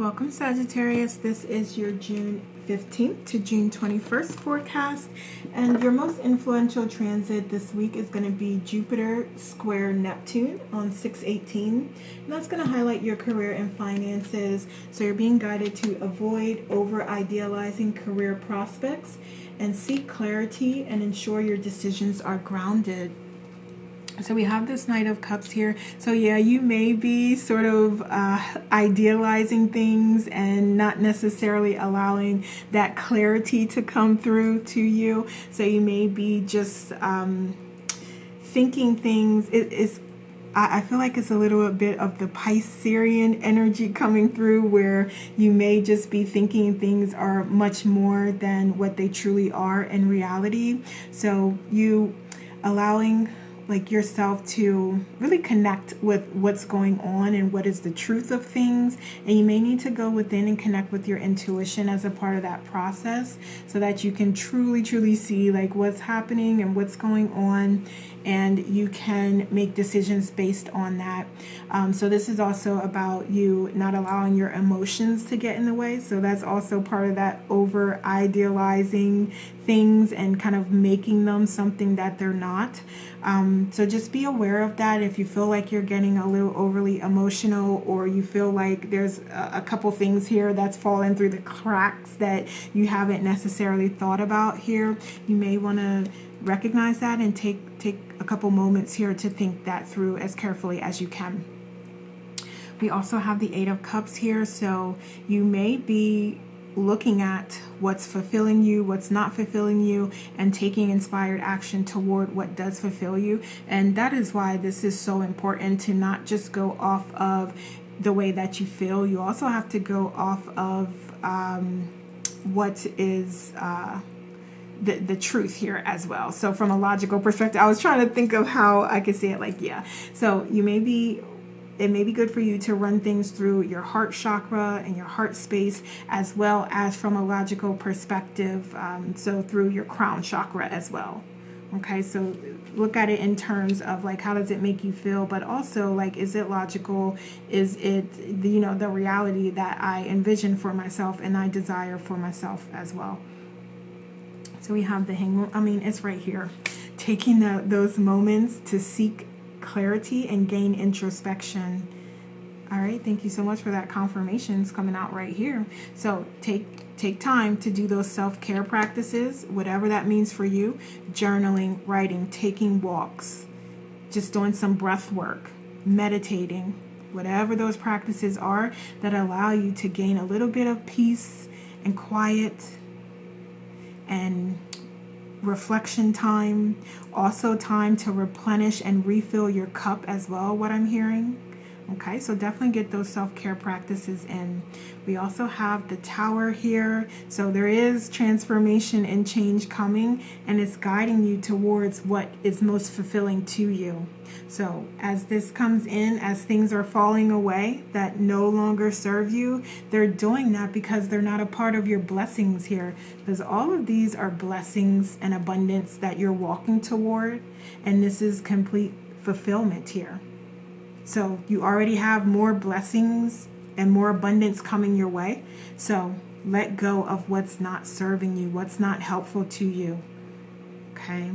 Welcome, Sagittarius. This is your June 15th to June 21st forecast, and your most influential transit this week is going to be Jupiter square Neptune on 6/18, and that's going to highlight your career and finances. So you're being guided to avoid over-idealizing career prospects and seek clarity and ensure your decisions are grounded. So we have this Knight of Cups here. So yeah, you may be sort of idealizing things and not necessarily allowing that clarity to come through to you. So you may be just thinking things. I feel like it's a little bit of the Piscean energy coming through, where you may just be thinking things are much more than what they truly are in reality. So you allowing yourself to really connect with what's going on and what is the truth of things, and you may need to go within and connect with your intuition as a part of that process so that you can truly see what's happening and what's going on, and you can make decisions based on that. So this is also about you not allowing your emotions to get in the way. So that's also part of that over idealizing things and kind of making them something that they're not. So just be aware of that. If you feel like you're getting a little overly emotional, or you feel like there's a couple things here that's fallen through the cracks that you haven't necessarily thought about here, you may want to recognize that and take a couple moments here to think that through as carefully as you can. We also have the Eight of Cups here, so you may be looking at what's fulfilling you, what's not fulfilling you, and taking inspired action toward what does fulfill you. And that is why this is so important, to not just go off of the way that you feel. You also have to go off of what is the truth here as well. So from a logical perspective, I was trying to think of how I could say it. So it may be good for you to run things through your heart chakra and your heart space, as well as from a logical perspective, so through your crown chakra as well. Okay, so look at it in terms of how does it make you feel, but also is it logical? Is it the reality that I envision for myself and I desire for myself as well? So we have the Hangman. It's right here, taking those moments to seek clarity and gain introspection. All right, thank you so much for that confirmation. It's coming out right here. So take time to do those self-care practices, whatever that means for you. Journaling, writing, taking walks, just doing some breath work, meditating, whatever those practices are that allow you to gain a little bit of peace and quiet and reflection time. Also time to replenish and refill your cup as well, what I'm hearing. Okay, so definitely get those self-care practices in. We also have the Tower here. So there is transformation and change coming, and it's guiding you towards what is most fulfilling to you. So as this comes in, as things are falling away that no longer serve you, they're doing that because they're not a part of your blessings here. Because all of these are blessings and abundance that you're walking toward, and this is complete fulfillment here. So you already have more blessings and more abundance coming your way. So let go of what's not serving you, what's not helpful to you. Okay?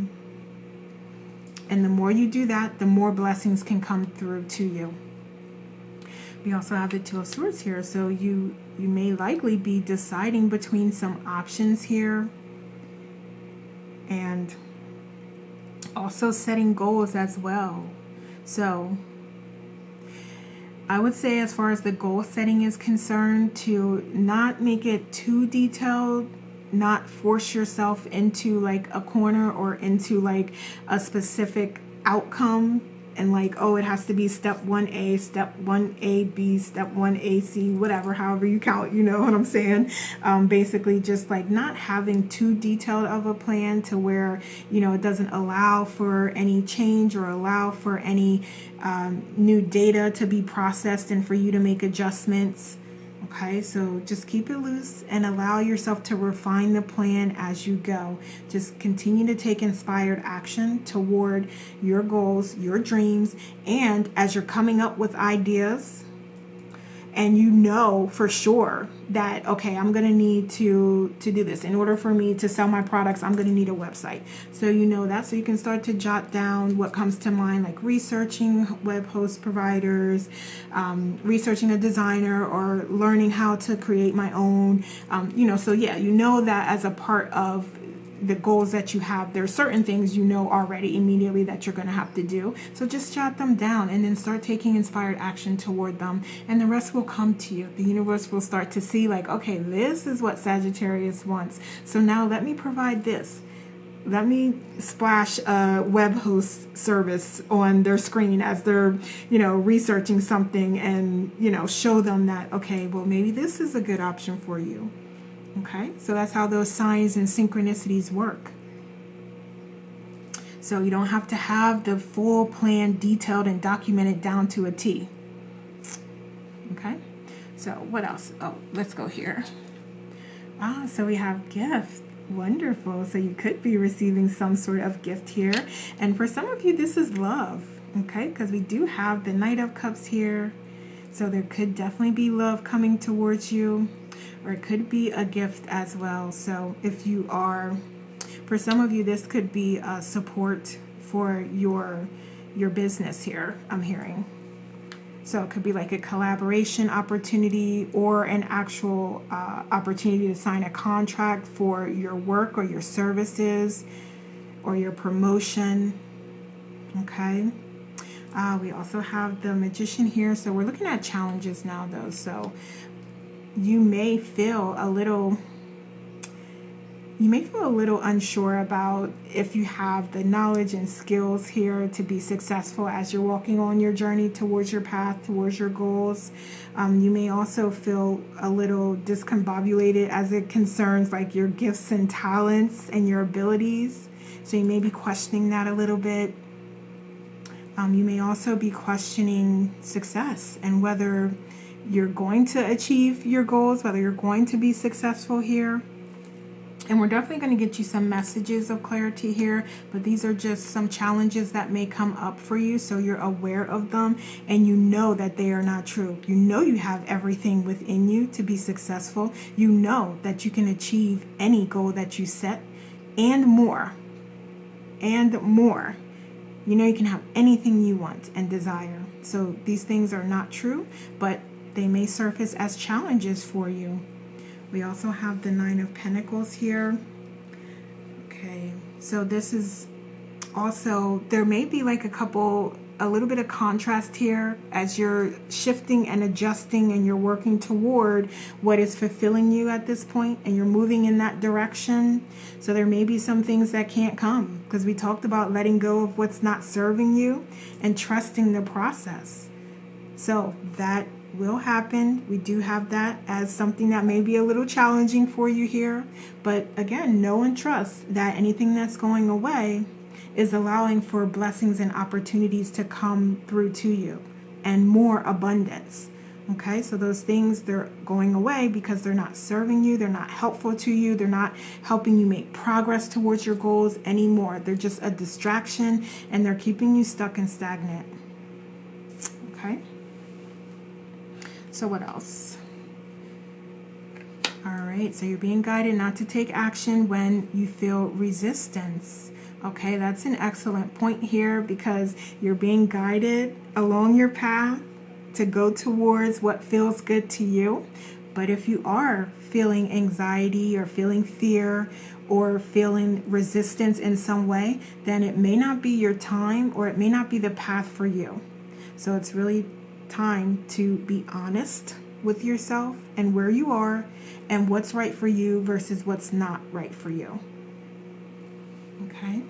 And the more you do that, the more blessings can come through to you. We also have the Two of Swords here. So you may likely be deciding between some options here, and also setting goals as well. So I would say, as far as the goal setting is concerned, to not make it too detailed, not force yourself into a corner or into a specific outcome and it has to be step 1A, step 1AB, step 1AC, whatever, however you count, you know what I'm saying? Basically just not having too detailed of a plan to where, it doesn't allow for any change or allow for any new data to be processed and for you to make adjustments. Okay, so just keep it loose and allow yourself to refine the plan as you go. Just continue to take inspired action toward your goals, your dreams, and as you're coming up with ideas and you know for sure that, okay, I'm going to need to do this. In order for me to sell my products, I'm going to need a website. So you know that, so you can start to jot down what comes to mind, like researching web host providers, researching a designer, or learning how to create my own, so yeah, you know that as a part of the goals that you have, there are certain things you know already immediately that you're going to have to do. So just jot them down and then start taking inspired action toward them, and the rest will come to you. The universe will start to see, like, okay, this is what Sagittarius wants. So now let me provide this. Let me splash a web host service on their screen as they're, researching something, and, show them that, okay, well, maybe this is a good option for you. Okay, so that's how those signs and synchronicities work. So you don't have to have the full plan detailed and documented down to a T. Okay, so what else? Oh, let's go here. So we have gift. Wonderful. So you could be receiving some sort of gift here. And for some of you, this is love. Okay, because we do have the Knight of Cups here. So there could definitely be love coming towards you, or it could be a gift as well. So if you are, for some of you, this could be support for your business here, I'm hearing. So it could be like a collaboration opportunity, or an actual opportunity to sign a contract for your work or your services or your promotion. Okay. We also have the Magician here. So we're looking at challenges now, though. So you may feel a little unsure about if you have the knowledge and skills here to be successful as you're walking on your journey towards your path, towards your goals. You may also feel a little discombobulated as it concerns like your gifts and talents and your abilities. So you may be questioning that a little bit. You may also be questioning success and whether you're going to achieve your goals, whether you're going to be successful here. And we're definitely going to get you some messages of clarity here, but these are just some challenges that may come up for you, so you're aware of them and you know that they are not true. You know you have everything within you to be successful. You know that you can achieve any goal that you set, and more. And more. You know you can have anything you want and desire. So these things are not true, but they may surface as challenges for you. We also have the Nine of Pentacles here. Okay, so this is also, there may be like a little bit of contrast here as you're shifting and adjusting and you're working toward what is fulfilling you at this point, and you're moving in that direction. So there may be some things that can't come, because we talked about letting go of what's not serving you and trusting the process. So that will happen. We do have that as something that may be a little challenging for you here. But again, know and trust that anything that's going away is allowing for blessings and opportunities to come through to you, and more abundance. Okay, so those things, they're going away because they're not serving you, they're not helpful to you, they're not helping you make progress towards your goals anymore. They're just a distraction, and they're keeping you stuck and stagnant. Okay, so what else? All right, so you're being guided not to take action when you feel resistance. Okay, that's an excellent point here, because you're being guided along your path to go towards what feels good to you. But if you are feeling anxiety or feeling fear or feeling resistance in some way, then it may not be your time, or it may not be the path for you. So it's really time to be honest with yourself and where you are and what's right for you versus what's not right for you. Okay,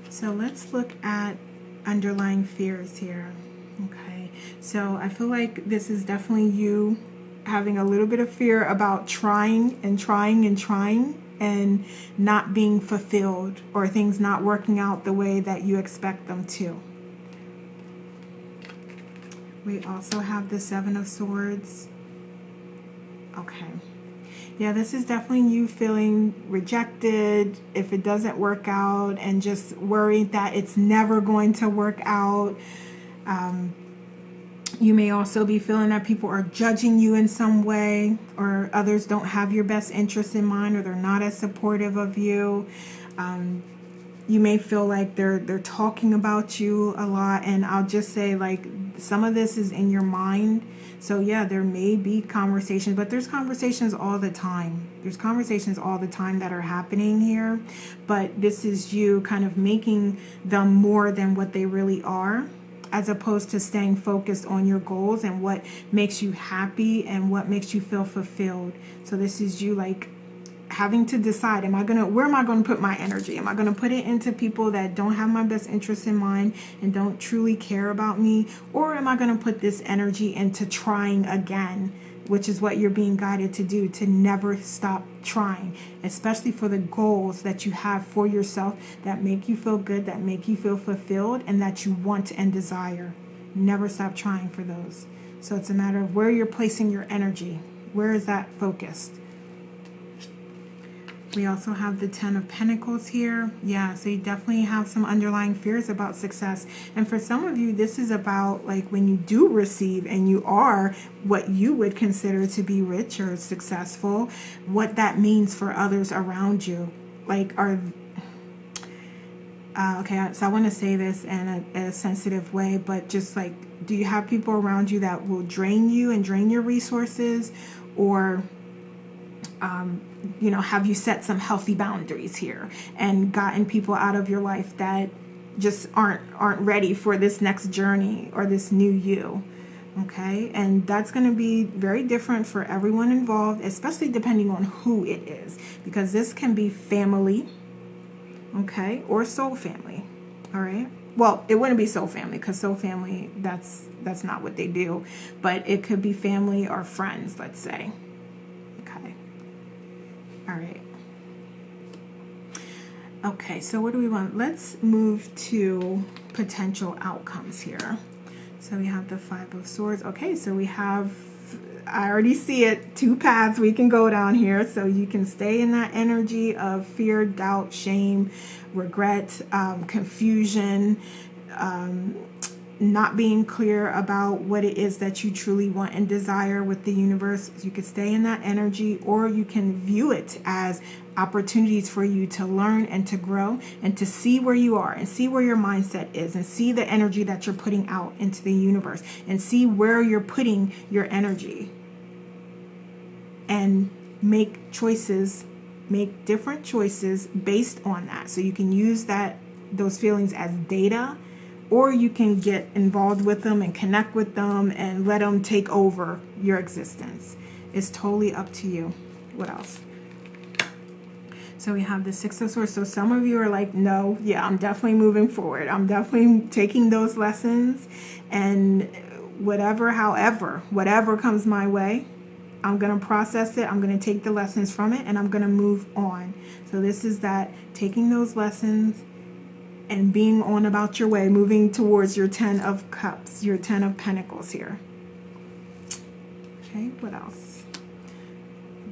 so let's look at underlying fears here. Okay, so I feel like this is definitely you having a little bit of fear about trying and not being fulfilled, or things not working out the way that you expect them to. We also have the Seven of Swords. Okay. Yeah, this is definitely you feeling rejected if it doesn't work out, and just worried that it's never going to work out. You may also be feeling that people are judging you in some way, or others don't have your best interest in mind, or they're not as supportive of you. You may feel like they're talking about you a lot, and I'll just say, like, some of this is in your mind. So yeah, there may be conversations, but there's conversations all the time. There's conversations all the time that are happening here, but this is you kind of making them more than what they really are, as opposed to staying focused on your goals and what makes you happy and what makes you feel fulfilled. So this is you, like, having to decide, where am I going to put my energy? Am I going to put it into people that don't have my best interests in mind and don't truly care about me? Or am I going to put this energy into trying again, which is what you're being guided to do, to never stop trying, especially for the goals that you have for yourself that make you feel good, that make you feel fulfilled, and that you want and desire. Never stop trying for those. So it's a matter of where you're placing your energy. Where is that focused? We also have the 10 of Pentacles here. Yeah, so you definitely have some underlying fears about success. And for some of you, this is about, like, when you do receive and you are what you would consider to be rich or successful, what that means for others around you. Like, okay, so I want to say this in a sensitive way, but just like, do you have people around you that will drain you and drain your resources? Or have you set some healthy boundaries here and gotten people out of your life that just aren't ready for this next journey or this new you? Okay, and that's going to be very different for everyone involved, especially depending on who it is, because this can be family, okay, or soul family. All right, well, it wouldn't be soul family, because soul family, that's not what they do, but it could be family or friends, let's say. All right. Okay, so what do we want? Let's move to potential outcomes here. So we have the 5 of Swords. Okay, so we have, I already see it, 2 paths we can go down here. So you can stay in that energy of fear, doubt, shame, regret, confusion, not being clear about what it is that you truly want and desire with the universe. You could stay in that energy, or you can view it as opportunities for you to learn and to grow and to see where you are and see where your mindset is and see the energy that you're putting out into the universe and see where you're putting your energy, and make choices, make different choices based on that. So you can use those feelings as data, or you can get involved with them and connect with them and let them take over your existence. It's totally up to you. What else? So we have the 6 of Swords. So some of you are like, no, yeah, I'm definitely moving forward. I'm definitely taking those lessons, and whatever comes my way, I'm going to process it. I'm going to take the lessons from it, and I'm going to move on. So this is that, taking those lessons and being on about your way, moving towards your 10 of Cups, your 10 of Pentacles here. Okay, what else?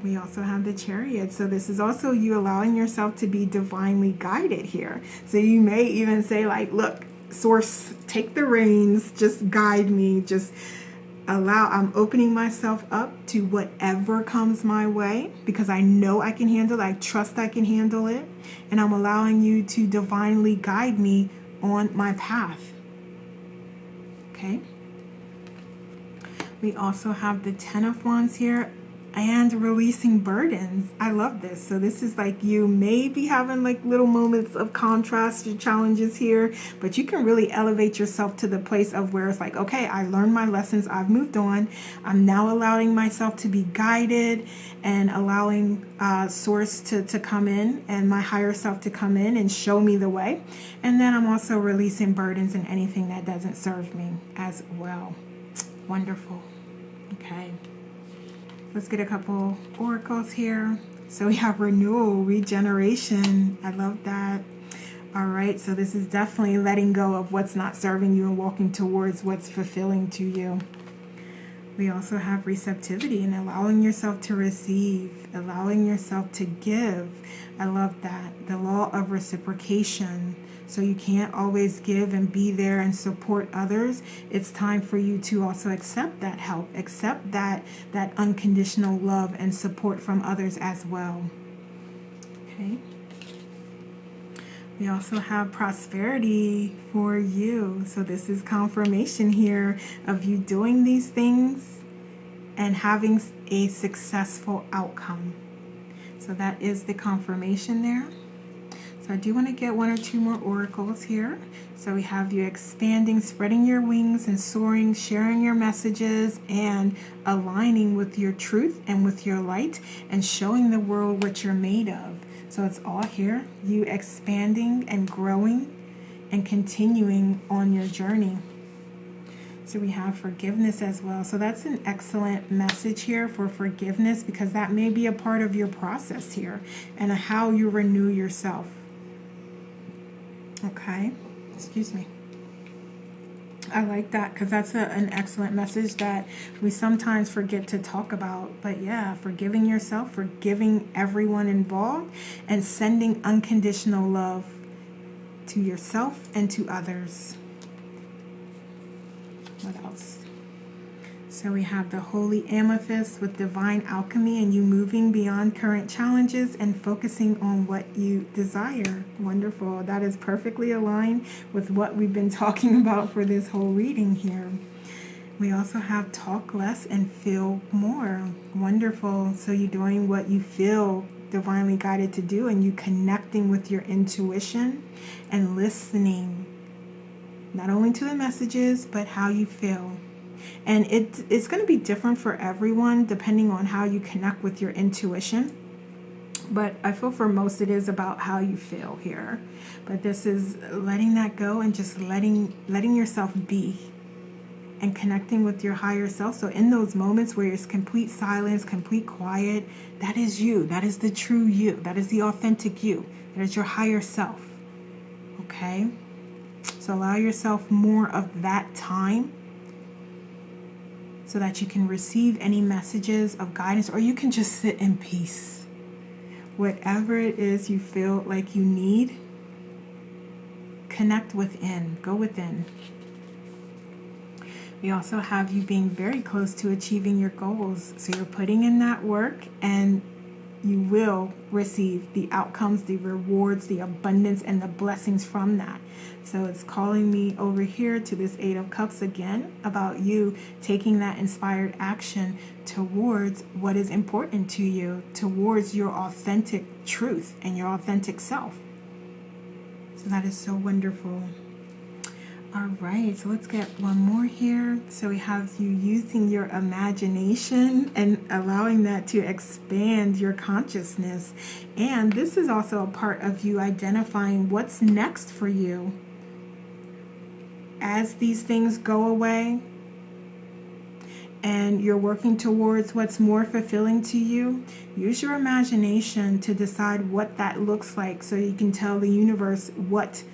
We also have the Chariot. So this is also you allowing yourself to be divinely guided here. So you may even say, like, look, Source, take the reins, just guide me, just I'm opening myself up to whatever comes my way, because I know I can handle it. I trust I can handle it. And I'm allowing you to divinely guide me on my path. Okay. We also have the 10 of Wands here, and releasing burdens. I love this. So this is like, you may be having like little moments of contrast or challenges here, but you can really elevate yourself to the place of where it's like, okay, I learned my lessons, I've moved on. I'm now allowing myself to be guided and allowing Source to come in, and my higher self to come in and show me the way. And then I'm also releasing burdens and anything that doesn't serve me as well. Wonderful. Okay. Let's get a couple oracles here. So we have renewal, regeneration. I love that. All right, so this is definitely letting go of what's not serving you and walking towards what's fulfilling to you. We also have receptivity and allowing yourself to receive, allowing yourself to give. I love that. The law of reciprocation. So you can't always give and be there and support others. It's time for you to also accept that help, accept that unconditional love and support from others as well. Okay. We also have prosperity for you. So this is confirmation here of you doing these things and having a successful outcome. So that is the confirmation there. So I do want to get one or two more oracles here. So we have you expanding, spreading your wings and soaring, sharing your messages and aligning with your truth and with your light and showing the world what you're made of. So it's all here, you expanding and growing and continuing on your journey. So we have forgiveness as well. So that's an excellent message here for forgiveness, because that may be a part of your process here and how you renew yourself. Okay, excuse me. I like that, because that's an excellent message that we sometimes forget to talk about. But yeah, forgiving yourself, forgiving everyone involved, and sending unconditional love to yourself and to others. What else? So we have the holy amethyst with divine alchemy and you moving beyond current challenges and focusing on what you desire. Wonderful. That is perfectly aligned with what we've been talking about for this whole reading here. We also have talk less and feel more. Wonderful. So you're doing what you feel divinely guided to do, and you connecting with your intuition and listening not only to the messages but how you feel. And it's going to be different for everyone depending on how you connect with your intuition. But I feel for most it is about how you feel here. But this is letting that go and just letting yourself be and connecting with your higher self. So in those moments where it's complete silence, complete quiet, that is you. That is the true you. That is the authentic you. That is your higher self. Okay? So allow yourself more of that time, so that you can receive any messages of guidance, or you can just sit in peace. Whatever it is you feel like you need, connect within, go within. We also have you being very close to achieving your goals. So you're putting in that work and you will receive the outcomes, the rewards, the abundance, and the blessings from that. So it's calling me over here to this Eight of Cups again about you taking that inspired action towards what is important to you, towards your authentic truth and your authentic self. So that is so wonderful. All right, so let's get one more here. So we have you using your imagination and allowing that to expand your consciousness. And this is also a part of you identifying what's next for you. As these things go away and you're working towards what's more fulfilling to you, use your imagination to decide what that looks like, so you can tell the universe what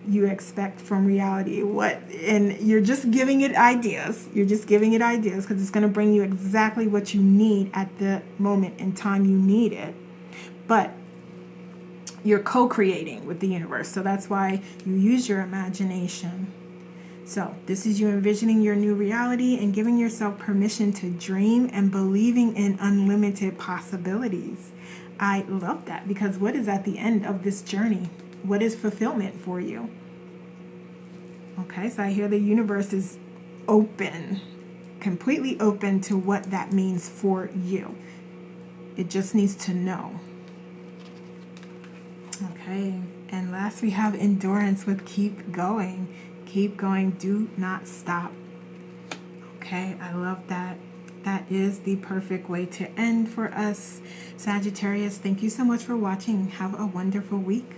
you expect from reality. And you're just giving it ideas. You're just giving it ideas because it's going to bring you exactly what you need at the moment in time you need it. But you're co-creating with the universe. So that's why you use your imagination. So this is you envisioning your new reality and giving yourself permission to dream and believing in unlimited possibilities. I love that, because what is at the end of this journey? What is fulfillment for you? Okay, so I hear the universe is open, completely open to what that means for you. It just needs to know. Okay, and last we have endurance with keep going. Keep going, do not stop. Okay, I love that. That is the perfect way to end for us, Sagittarius. Thank you so much for watching. Have a wonderful week.